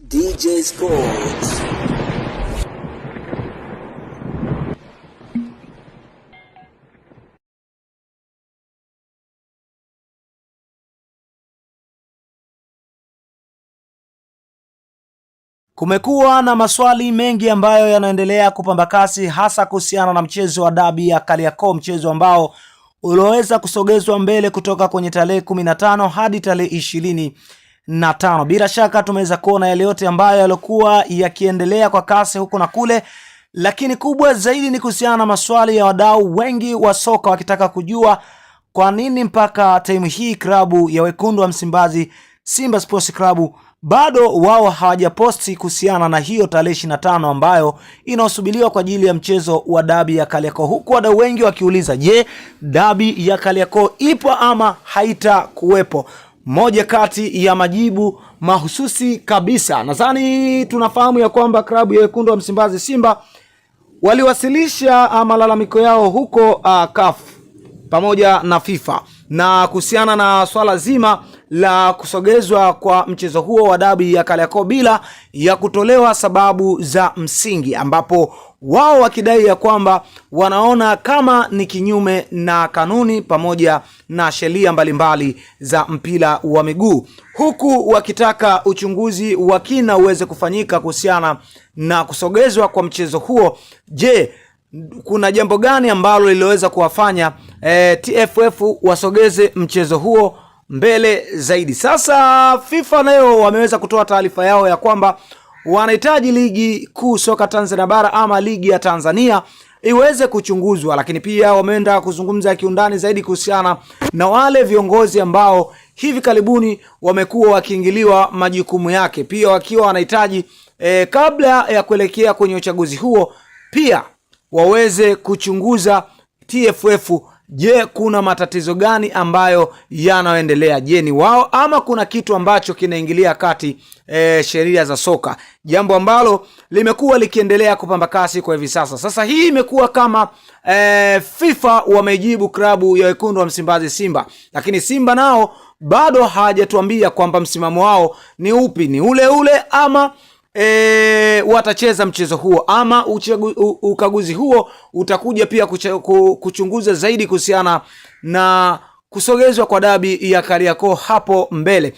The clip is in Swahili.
DJ Sports. Kumekuwa na maswali mengi ambayo yanaendelea kupamba kasi, hasa kuhusiana na mchezo wa dabi ya Kariakoo, mchezo ambao ulioweza kusogezwa mbele kutoka kwenye tarehe 15 hadi tarehe 25. Bila shaka tumeweza kuona yale yote ambayo yalikuwa yakiendelea kwa kasi huko na kule, lakini kubwa zaidi ni kuhusiana na maswali ya wadau wengi wa soka wakitaka kujua kwa nini mpaka time hii klabu ya wekundu wa Msimbazi Simba Sports Club bado wao hawajaposti kuhusiana na hiyo tarehe 25 ambayo inaosubiriwa kwa ajili ya mchezo wa dabi ya Kariakoo, huku wadau wengi wakiuliza, je, dabi ya Kariakoo ipo ama haita kuwepo? Moja kati ya majibu mahususi kabisa, nadhani tunafahamu ya kwamba klabu ya wekundu wa Msimbazi Simba waliwasilisha malalamiko yao huko CAF pamoja na FIFA na kuhusiana na swala zima la kusogezwa kwa mchezo huo wa dabi ya Kariakoo bila ya kutolewa sababu za msingi, ambapo wao wakidai ya kwamba wanaona kama ni kinyume na kanuni pamoja na sheria mbalimbali za mpira wa miguu, huku wakitaka uchunguzi wa kina uweze kufanyika kuhusiana na kusogezwa kwa mchezo huo. Je, kuna jambo gani ambalo liliweza kuwafanya TFF wasogeze mchezo huo mbele zaidi? Sasa FIFA leo wameweza kutoa taarifa yao ya kwamba wanahitaji ligi kuu soka Tanzania bara ama ligi ya Tanzania iweze kuchunguzwa, lakini pia wameenda kuzungumza kiundani zaidi kuhusiana na wale viongozi ambao hivi karibuni wamekuwa wakiingiliwa majukumu yake, pia wakiwa wanahitaji kabla ya kuelekea kwenye uchaguzi huo pia waweze kuchunguza TFF. Je, kuna matatizo gani ambayo yanaendelea? Je, ni wao ama kuna kitu ambacho kinaingilia kati sheria za soka, jambo ambalo limekuwa likiendelea kupamba kasi kwa hivi sasa. Sasa hii imekuwa kama FIFA wamejibu klabu ya wekundu wa Msimbazi Simba, lakini Simba nao bado hawajatuambia kwamba msimamo wao ni upi, ni ule ule ama watacheza mchezo huo, ama ukaguzi huo utakuja pia kuchunguza zaidi kuhusiana na kusogezwa kwa dabi ya Kariakoo hapo mbele.